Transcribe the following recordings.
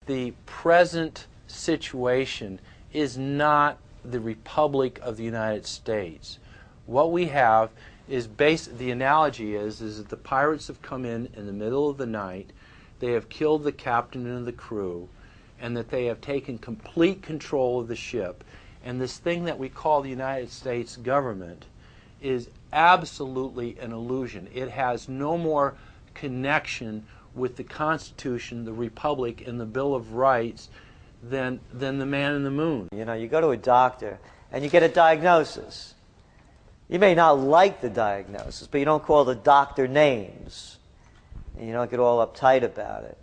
The present situation is not the Republic of the United States. What we have is the analogy is that the pirates have come in the middle of the night, they have killed the captain and the crew, and that they have taken complete control of the ship. And this thing that we call the United States government is absolutely an illusion. It has no more connection with the Constitution, the Republic, and the Bill of Rights than the man in the moon. You know, you go to a doctor and you get a diagnosis. You may not like the diagnosis, but you don't call the doctor names. And you don't get all uptight about it.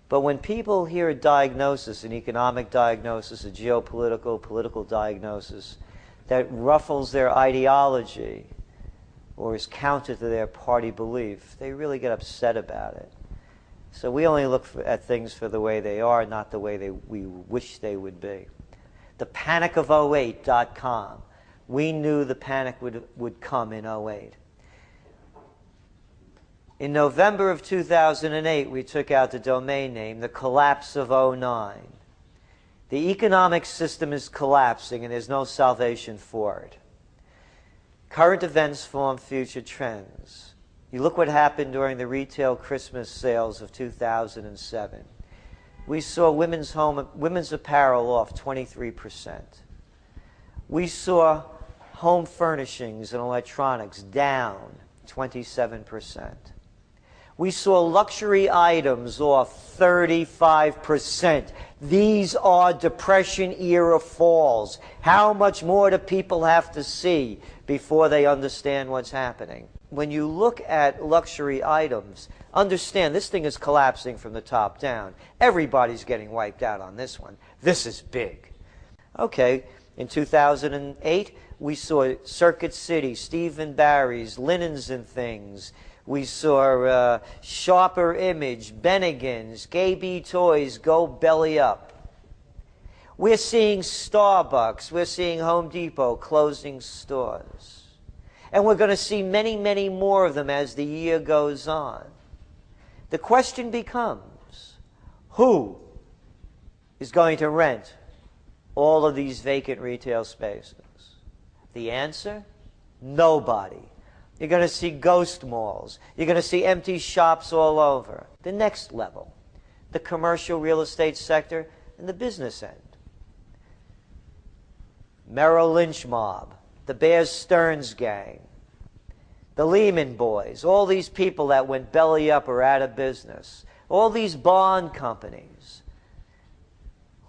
But when people hear a diagnosis, an economic diagnosis, a geopolitical, political diagnosis, that ruffles their ideology or is counter to their party belief, they really get upset about it. So we only look at things for the way they are, not the way we wish they would be. The panicof'08.com. We knew the panic would come in '08. In November of 2008, we took out the domain name, the collapse of '09. The economic system is collapsing and there's no salvation for it. Current events form future trends. You look what happened during the retail Christmas sales of 2007. We saw women's apparel off 23%. We saw home furnishings and electronics down 27%. We saw luxury items off 35%. These are Depression-era falls. How much more do people have to see before they understand what's happening? When you look at luxury items, understand this thing is collapsing from the top down. Everybody's getting wiped out on this one. This is big. Okay, in 2008, we saw Circuit City, Steve & Barry's, Linens and Things. We saw Sharper Image, Bennigan's, KB Toys go belly up. We're seeing Starbucks, we're seeing Home Depot closing stores. And we're going to see many, many more of them as the year goes on. The question becomes, who is going to rent all of these vacant retail spaces? The answer? Nobody. You're going to see ghost malls. You're going to see empty shops all over. The next level, the commercial real estate sector and the business end. Merrill Lynch mob, the Bear Stearns gang, the Lehman boys, all these people that went belly up or out of business, all these bond companies.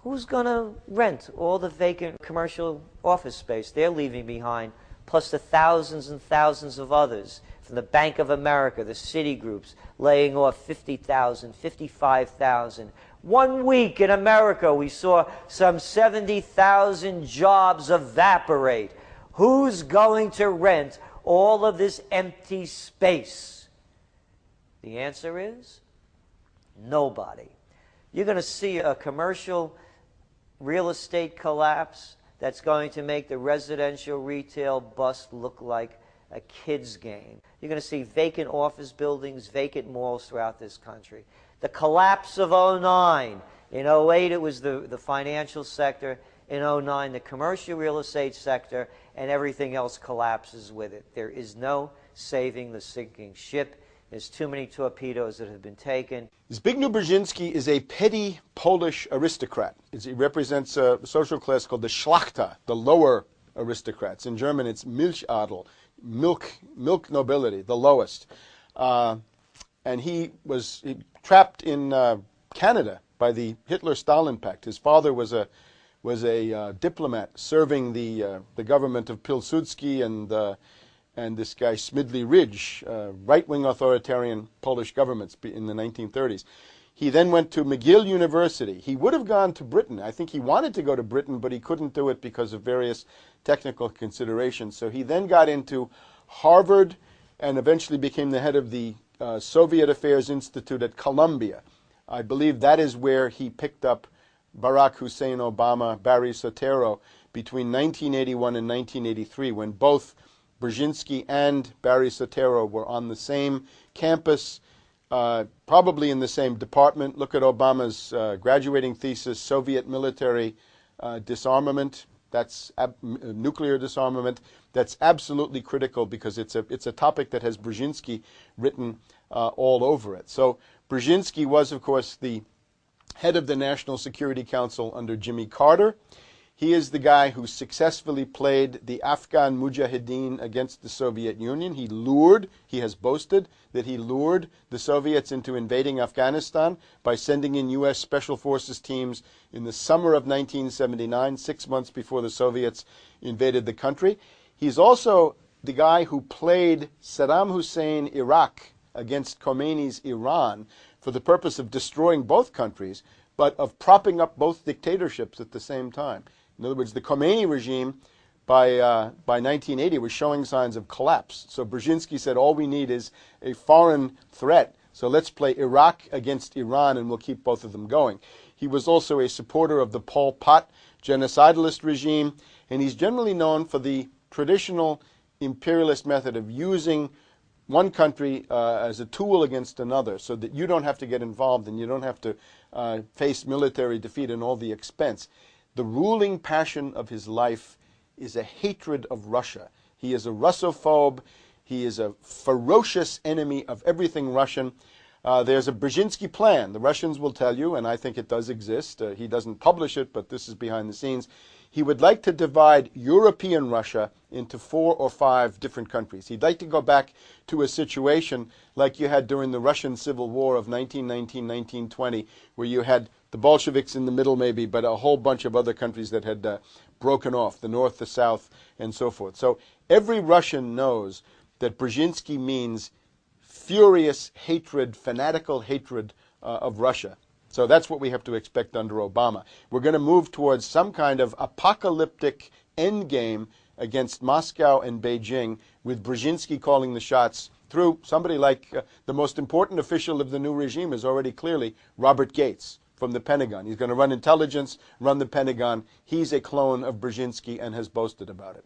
Who's going to rent all the vacant commercial office space they're leaving behind, plus the thousands and thousands of others from the Bank of America, the Citigroups, laying off 50,000, 55,000. 1 week in America, we saw some 70,000 jobs evaporate. Who's going to rent all of this empty space? The answer is nobody. You're going to see a commercial real estate collapse that's going to make the residential retail bust look like a kid's game. You're going to see vacant office buildings, vacant malls throughout this country. The collapse of '09. In '08, it was the financial sector. In '09, the commercial real estate sector, and everything else collapses with it. There is no saving the sinking ship. There's too many torpedoes that have been taken. Zbigniew Brzezinski is a petty Polish aristocrat. He represents a social class called the Szlachta, the lower aristocrats. In German, it's Milchadel, milk nobility, the lowest. And he was trapped in Canada by the Hitler-Stalin Pact. His father was a diplomat serving the government of Pilsudski and this guy Smidley Ridge, right-wing authoritarian Polish governments in the 1930s. He then went to McGill University. He would have gone to Britain. I think he wanted to go to Britain, but he couldn't do it because of various technical considerations. So he then got into Harvard and eventually became the head of the Soviet Affairs Institute at Columbia. I believe that is where he picked up Barack Hussein Obama, Barry Soetoro, between 1981 and 1983, when both Brzezinski and Barry Soetoro were on the same campus probably in the same department. Look at Obama's graduating thesis, Soviet military disarmament. That's nuclear disarmament. That's absolutely critical because it's a topic that has Brzezinski written all over it. So Brzezinski was, of course, the head of the National Security Council under Jimmy Carter. He is the guy who successfully played the Afghan Mujahideen against the Soviet Union. He has boasted that he lured the Soviets into invading Afghanistan by sending in U.S. Special Forces teams in the summer of 1979, 6 months before the Soviets invaded the country. He's also the guy who played Saddam Hussein Iraq against Khomeini's Iran for the purpose of destroying both countries, but of propping up both dictatorships at the same time. In other words, the Khomeini regime by 1980 was showing signs of collapse. So Brzezinski said, all we need is a foreign threat. So let's play Iraq against Iran and we'll keep both of them going. He was also a supporter of the Pol Pot genocidalist regime, and he's generally known for the traditional imperialist method of using one country as a tool against another so that you don't have to get involved and you don't have to face military defeat and all the expense. The ruling passion of his life is a hatred of Russia. He is a Russophobe. He is a ferocious enemy of everything Russian. There's a Brzezinski plan. The Russians will tell you, and I think it does exist. He doesn't publish it, but this is behind the scenes. He would like to divide European Russia into 4 or 5 different countries. He'd like to go back to a situation like you had during the Russian Civil War of 1919-1920, where you had the Bolsheviks in the middle maybe, but a whole bunch of other countries that had broken off, the North, the South, and so forth. So every Russian knows that Brzezinski means furious hatred, fanatical hatred of Russia. So that's what we have to expect under Obama. We're going to move towards some kind of apocalyptic endgame against Moscow and Beijing, with Brzezinski calling the shots through somebody like the most important official of the new regime is already clearly Robert Gates from the Pentagon. He's going to run intelligence, run the Pentagon. He's a clone of Brzezinski and has boasted about it.